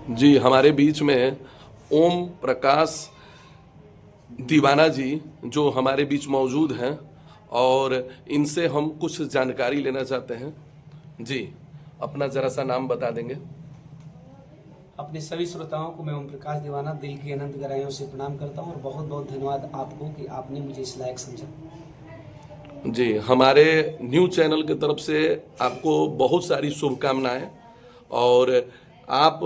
जी, हमारे बीच में ओम प्रकाश दीवाना जी जो हमारे बीच मौजूद हैं और इनसे हम कुछ जानकारी लेना चाहते हैं। जी, अपना ज़रा सा नाम बता देंगे। अपने सभी श्रोताओं को मैं ओम प्रकाश दीवाना दिल की अनंत गहराइयों से प्रणाम करता हूँ और बहुत बहुत धन्यवाद आपको कि आपने मुझे इस लायक समझा। जी, हमारे न्यूज़ चैनल की तरफ से आपको बहुत सारी शुभकामनाएं और आप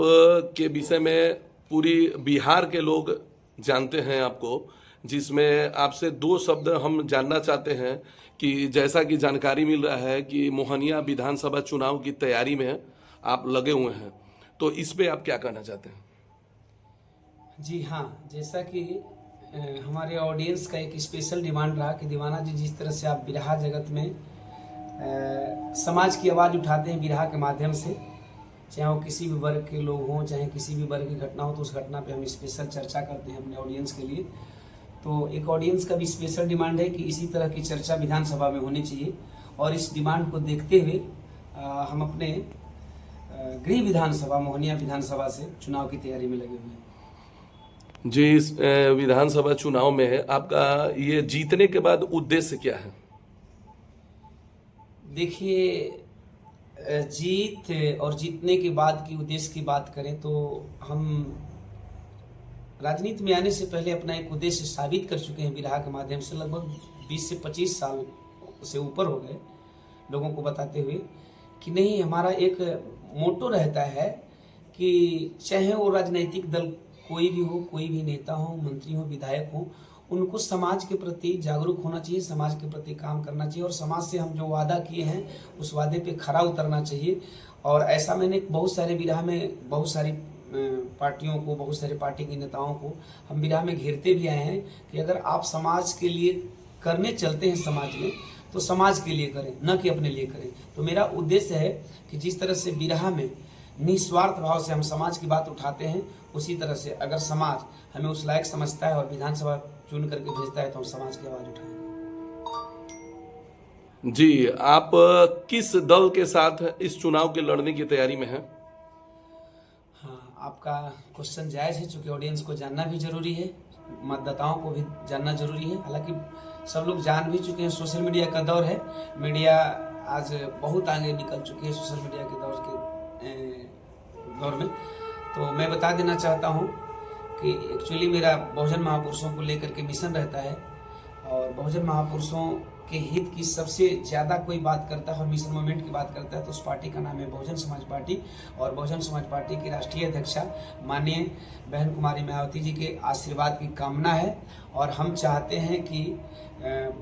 के विषय में पूरी बिहार के लोग जानते हैं आपको, जिसमें आपसे दो शब्द हम जानना चाहते हैं कि जैसा कि जानकारी मिल रहा है कि मोहनिया विधानसभा चुनाव की तैयारी में आप लगे हुए हैं, तो इस पे आप क्या कहना चाहते हैं? जी हाँ, जैसा कि हमारे ऑडियंस का एक स्पेशल डिमांड रहा कि दीवाना जी जिस तरह से आप बिरहा जगत में समाज की आवाज़ उठाते हैं बिरहा के माध्यम से, चाहे वो किसी भी वर्ग के लोग हों, चाहे किसी भी वर्ग की घटना हो, तो उस घटना पे हम स्पेशल चर्चा करते हैं अपने ऑडियंस के लिए। तो एक ऑडियंस का भी स्पेशल डिमांड है कि इसी तरह की चर्चा विधानसभा में होनी चाहिए और इस डिमांड को देखते हुए हम अपने गृह विधानसभा मोहनिया विधानसभा से चुनाव की तैयारी में लगे हुए हैं। जी, इस विधानसभा चुनाव में आपका ये जीतने के बाद उद्देश्य क्या है? देखिए, जीत और जीतने के बाद की उद्देश्य की बात करें तो हम राजनीति में आने से पहले अपना एक उद्देश्य साबित कर चुके हैं बिरहा के माध्यम से। लगभग 20 से 25 साल से ऊपर हो गए लोगों को बताते हुए कि नहीं, हमारा एक मोटो रहता है कि चाहे वो राजनीतिक दल कोई भी हो, कोई भी नेता हो, मंत्री हो, विधायक हो, उनको समाज के प्रति जागरूक होना चाहिए, समाज के प्रति काम करना चाहिए और समाज से हम जो वादा किए हैं उस वादे पे खरा उतरना चाहिए। और ऐसा मैंने बहुत सारे बिरहा में बहुत सारी पार्टियों को, बहुत सारे पार्टी के नेताओं को हम बिरहा में घेरते भी आए हैं कि अगर आप समाज के लिए करने चलते हैं समाज में, तो समाज के लिए करें, न कि अपने लिए करें। तो मेरा उद्देश्य है कि जिस तरह से बिरहा में निस्वार्थ भाव से हम समाज की बात उठाते हैं, उसी तरह से अगर समाज हमें उस लायक समझता है और विधानसभा चुन करके भेजता है तो हम समाज की आवाज़ उठाएंगे। जी, आप किस दल के साथ इस चुनाव के लड़ने की तैयारी में हैं? हाँ, आपका क्वेश्चन जायज़ है, चूँकि ऑडियंस को जानना भी जरूरी है, मतदाताओं को भी जानना जरूरी है। हालांकि सब लोग जान भी चुके हैं, सोशल मीडिया का दौर है, मीडिया आज बहुत आगे निकल चुकी है सोशल मीडिया के दौर में। तो मैं बता देना चाहता हूँ कि एक्चुअली मेरा बहुजन महापुरुषों को लेकर के मिशन रहता है और बहुजन महापुरुषों के हित की सबसे ज़्यादा कोई बात करता है और मिशन मूवमेंट की बात करता है तो उस पार्टी का नाम है बहुजन समाज पार्टी। और बहुजन समाज पार्टी की राष्ट्रीय अध्यक्षा माननीय बहन कुमारी मायावती जी के आशीर्वाद की कामना है और हम चाहते हैं कि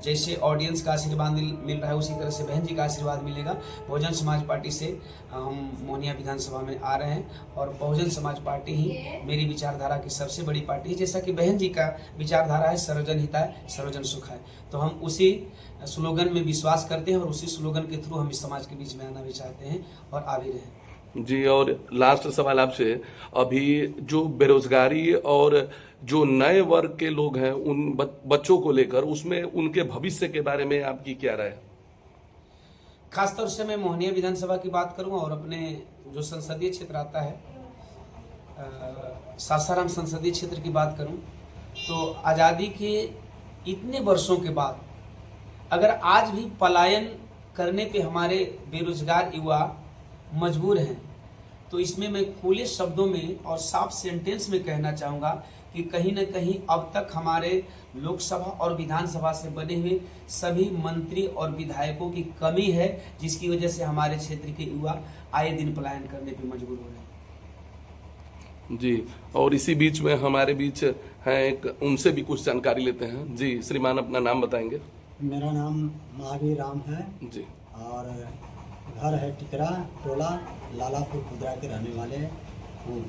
जैसे ऑडियंस का आशीर्वाद मिल रहा है उसी तरह से बहन जी का आशीर्वाद मिलेगा। बहुजन समाज पार्टी से हम मोहनिया विधानसभा में आ रहे हैं और बहुजन समाज पार्टी ही मेरी विचारधारा की सबसे बड़ी पार्टी है। जैसा कि बहन जी का विचारधारा है सर्वजन हिताय सर्वजन सुखाय, तो हम उसी स्लोगन में विश्वास करते हैं और उसी स्लोगन के थ्रू हम इस समाज के बीच में आना भी चाहते हैं और आ भी रहे हैं। जी, और लास्ट सवाल आपसे, अभी जो बेरोजगारी और जो नए वर्ग के लोग हैं उन बच्चों को लेकर, उसमें उनके भविष्य के बारे में आपकी क्या राय है? खासतौर से मैं मोहनिया विधानसभा की बात करूं और अपने जो संसदीय क्षेत्र आता है सासाराम संसदीय क्षेत्र की बात करूं तो आज़ादी के इतने वर्षों के बाद अगर आज भी पलायन करने पे हमारे बेरोजगार युवा मजबूर हैं, तो इसमें मैं खुले शब्दों में और साफ सेंटेंस में कहना चाहूँगा कि कहीं न कहीं अब तक हमारे लोकसभा और विधानसभा से बने हुए सभी मंत्री और विधायकों की कमी है, जिसकी वजह से हमारे क्षेत्र के युवा आए दिन पलायन करने पे मजबूर हो रहे हैं। जी, और इसी बीच में हमारे बीच हैं एक, उनसे भी कुछ जानकारी लेते हैं। जी श्रीमान, अपना नाम बताएंगे? मेरा नाम महावीर राम है जी, और घर है टिकरा टोला लालापुर खुदरा के रहने वाले हूँ।